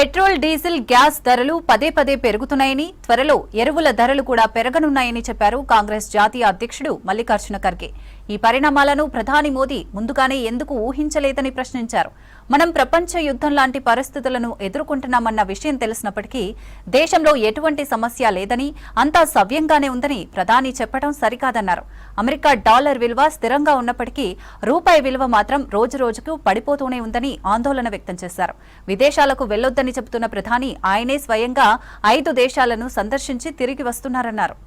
Petrol diesel gas ధరలు పదే పదే పెరుగుతున్నాయని త్వరలో ఎరువుల ధరలు కూడా పెరగనున్నాయని చెప్పారు కాంగ్రెస్ జాతీయ అధ్యక్షుడు మల్లికార్జున ఖర్గే। ఈ పరిణామాలను ప్రధాని మోదీ ముందుగానే ఎందుకు ఊహించలేదని ప్రశ్నించారు। మనం ప్రపంచ యుద్ధం లాంటి పరిస్థితులను ఎదుర్కొంటున్నామన్న విషయం తెలిసినప్పటికీ దేశంలో ఎటువంటి సమస్య లేదని అంతా సవ్యంగానే ఉందని ప్రధాని చెప్పడం సరికాదన్నారు। అమెరికా డాలర్ విలువ స్థిరంగా ఉన్నప్పటికీ రూపాయి విలువ మాత్రం రోజురోజుకు పడిపోతూనే ఉందని ఆందోళన వ్యక్తం చేశారు। విదేశాలకు వెళ్లొద్దని చెబుతున్న ప్రధాని ఆయనే స్వయంగా 5 దేశాలను సందర్శించి తిరిగి వస్తున్నారన్నారు।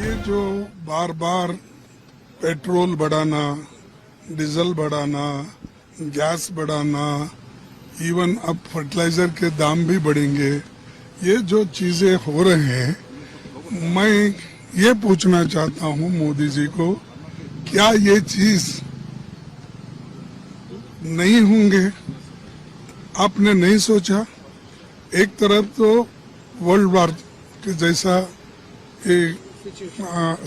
ये जो बार बार पेट्रोल बढ़ाना, डीजल बढ़ाना, गैस बढ़ाना, इवन अब फर्टिलाइजर के दाम भी बढ़ेंगे, ये जो चीजें हो रहे हैं, मैं ये पूछना चाहता हूँ मोदी जी को, क्या ये चीज नहीं होंगे? आपने नहीं सोचा? एक तरफ तो वर्ल्ड वॉर के जैसा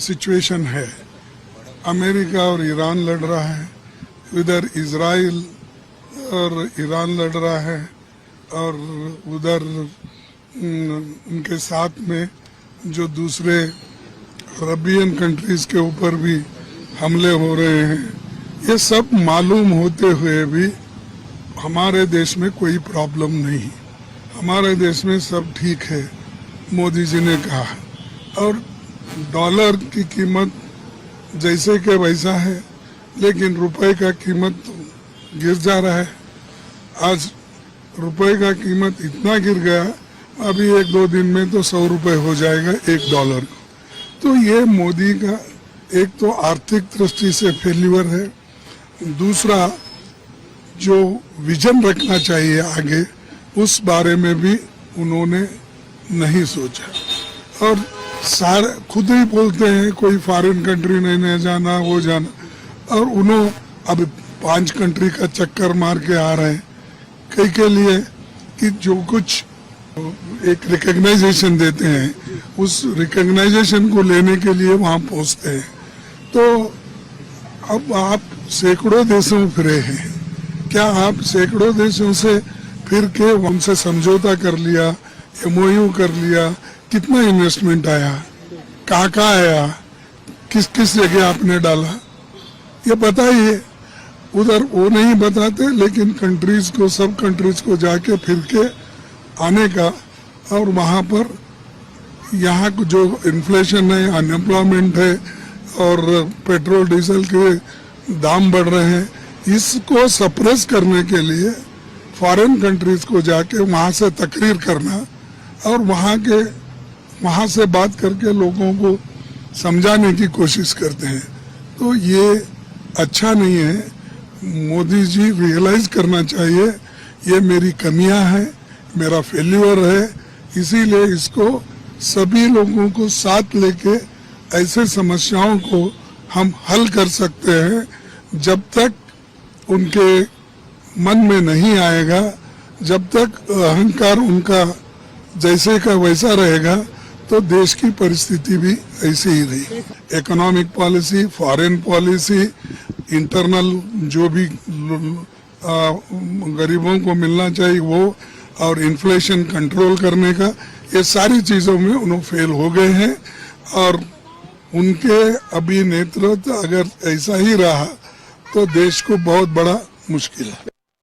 सिचुएशन है, अमेरिका और ईरान लड़ रहा है, इधर इजराइल और ईरान लड़ रहा है, और उधर उनके साथ में जो दूसरे अरबियन कंट्रीज के ऊपर भी हमले हो रहे हैं। ये सब मालूम होते हुए भी हमारे देश में कोई प्रॉब्लम नहीं, हमारे देश में सब ठीक है, मोदी जी ने कहा। और डॉलर की कीमत जैसे के वैसा है, लेकिन रुपए का कीमत तो गिर जा रहा है। आज रुपए का कीमत इतना गिर गया, अभी 1-2 दिन में तो 100 रुपए हो जाएगा $1। तो ये मोदी का एक तो आर्थिक दृष्टि से फेल्यूर है, दूसरा जो विजन रखना चाहिए आगे, उस बारे में भी उन्होंने नहीं सोचा। और सारे खुद ही बोलते हैं कोई फॉरेन कंट्री नहीं जाना, वो जाना, और उन्होंने अब 5 कंट्री का चक्कर मार के आ रहे हैं कई के लिए कि जो कुछ एक रिकग्नाइजेशन देते हैं, उस रिकग्नाइजेशन को लेने के लिए वहां पहुंचते हैं। तो अब आप सैकड़ों देशों में फिरे हैं, क्या आप सैकड़ों देशों से फिर के उनसे समझौता कर लिया, MOU कर लिया, कितना इन्वेस्टमेंट आया, कहाँ आया, किस किस जगह आपने डाला, ये बताइए। उधर वो नहीं बताते, लेकिन कंट्रीज को, सब कंट्रीज को जाके फिर के आने का, और वहाँ पर यहाँ जो इन्फ्लेशन है, अनएम्प्लॉयमेंट है, और पेट्रोल डीजल के दाम बढ़ रहे हैं, इसको सप्रेस करने के लिए फॉरेन कंट्रीज को जाके वहाँ से तकरीर करना और वहाँ से बात करके लोगों को समझाने की कोशिश करते हैं। तो ये अच्छा नहीं है। मोदी जी रियलाइज करना चाहिए ये मेरी कमियां हैं, मेरा फेल्यूर है, इसीलिए इसको सभी लोगों को साथ लेके ऐसे समस्याओं को हम हल कर सकते हैं। जब तक उनके मन में नहीं आएगा, जब तक अहंकार उनका जैसे का वैसा रहेगा, तो देश की परिस्थिति भी ऐसे ही रही। Economic policy, foreign policy, internal जो भी गरीबों को मिलना चाहिए वो, और इन्फ्लेशन कंट्रोल करने का, ये सारी चीजों में उन्होंने फेल हो गए हैं। और उनके अभी नेतृत्व अगर ऐसा ही रहा तो देश को बहुत बड़ा मुश्किल है।